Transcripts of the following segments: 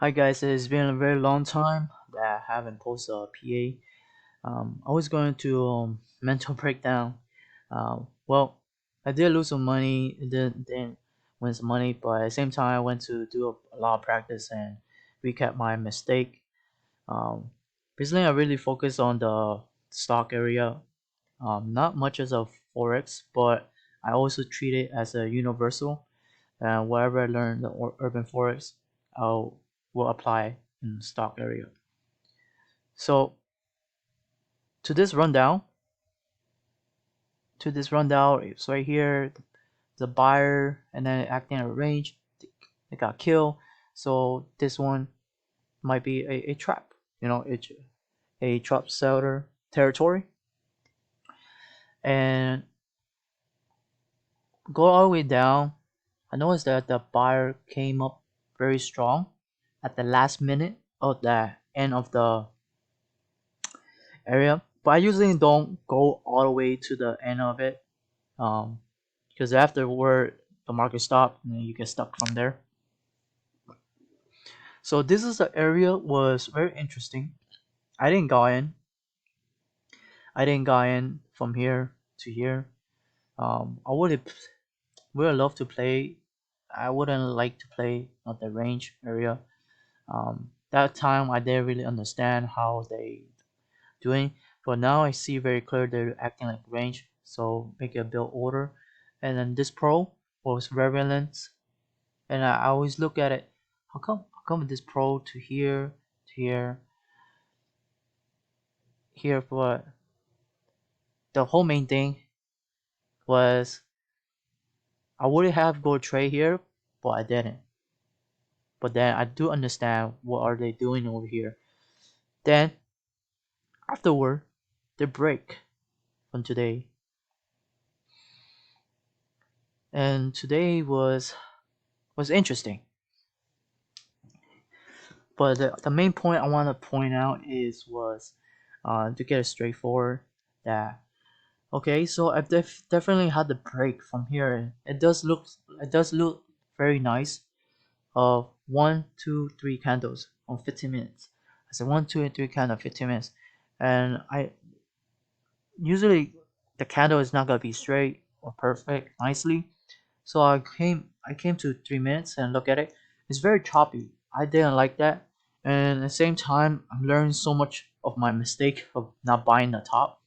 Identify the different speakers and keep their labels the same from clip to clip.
Speaker 1: Hi guys, it's been a very long time that I haven't posted a PA. I was going to mental breakdown. Well, I did lose some money, didn't win some money, but at the same time I went to do a lot of practice and recap my mistake. Um, Recently I really focused on the stock area, not much as a forex, but I also treat it as a universal. And whatever I learned the urban forex, I will apply in stock area. So to this rundown, it's right here. The buyer and then acting at range, they got killed. So this one might be a trap. It's a trap seller territory, and go all the way down. I noticed that the buyer came up very strong at the last minute of the end of the area, but I usually don't go all the way to the end of it, um, because afterward the market stopped and then you get stuck from there. So this is the area was very interesting. I didn't go in. I didn't go in from here to here. I would love to play. I wouldn't like to play at the range area. That time I didn't really understand how they doing, but now I see very clear they're acting like range. So make a build order, and then this pro was relevant, and I always look at it. How come this pro to here to here here? But the whole main thing was I would have go trade here, but I didn't. But then I do understand what are they doing over here. Then afterward, they break from today, and today was interesting. But the main point I want to point out is was to get it straightforward that okay, so I've definitely had the break from here. It does look very nice of 1, 2, 3 candles on 15 minutes. I said 1, 2, and 3 candle 15 minutes, and I usually the candle is not gonna be straight or perfect nicely. So I came to 3 minutes and look at it. It's very choppy. I didn't like that. And at the same time, I'm learning so much of my mistake of not buying the top.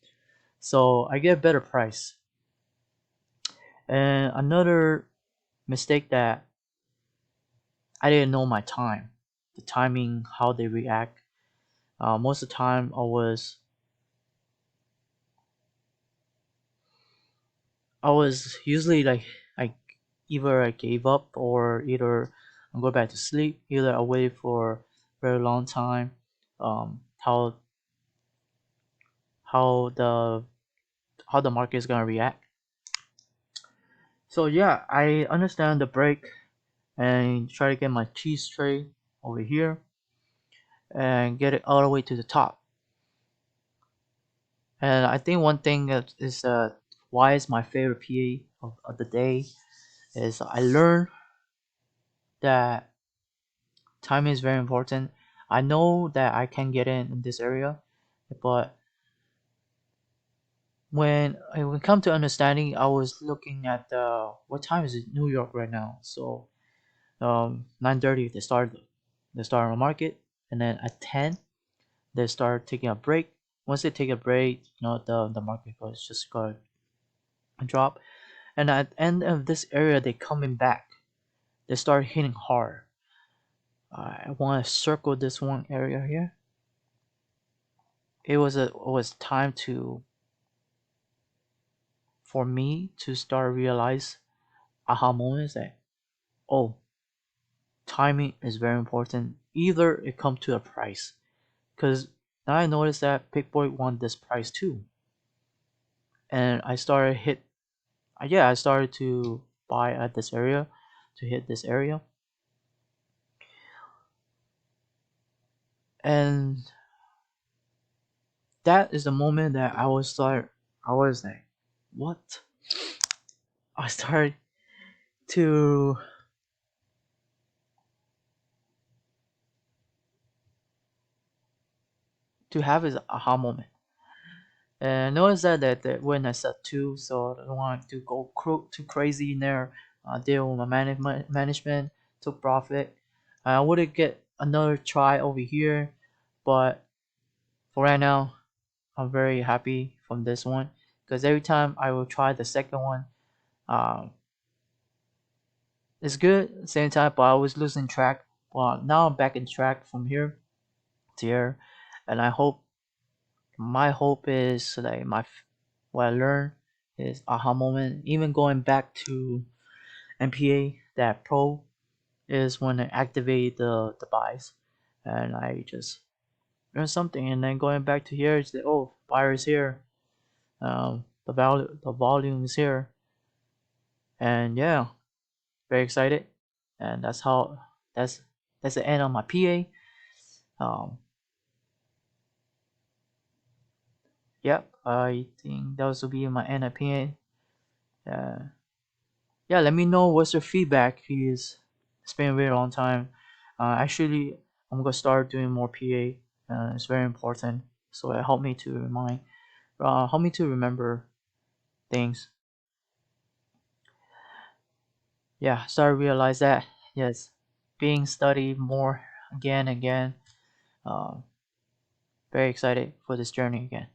Speaker 1: So I get a better price. And another mistake that I didn't know my time, the timing, how they react. Most of the time, I was usually like I either I gave up or either I go back to sleep. Either I wait for a very long time. How the how the market is gonna react. So yeah, I understand the break and try to get my cheese tray over here and get it all the way to the top. And I think one thing that is why is my favorite PA of the day is I learned that timing is very important. I know that I can get in this area, but when it come to understanding, I was looking at what time is it New York right now. So 9:30 they start on the market, and then at 10 they start taking a break. Once they take a break, the market goes just go drop, and at the end of this area they coming back. They start hitting hard. I want to circle this one area here. It was time to for me to start realize aha moments that oh, timing is very important. Either it come to a price, because now I noticed that Pick Boy won this price too, and I started to buy at this area to hit this area, and that is the moment that I was like, what? I started to to have his aha moment. And notice that when I said two, so I don't want to go too crazy in there, deal with my management, took profit. I would get another try over here, but for right now, I'm very happy from this one because every time I will try the second one, um, it's good at the same time, but I was losing track. Well, now I'm back in track from here to here, and I hope my hope is like what I learned is aha moment. Even going back to MPA, that pro is when I activate the buys, and I just learn something, and then going back to here is that oh buyer is here, the volume is here, and yeah, very excited, and that's that's the end of my PA. Um, yep, I think those will be my end of PA. Yeah, let me know what's your feedback. It's been a very long time. Actually, I'm gonna start doing more PA. It's very important. So it help me to remember things. Yeah, start to realize that yes, being studied more again and again. Uh, very excited for this journey again.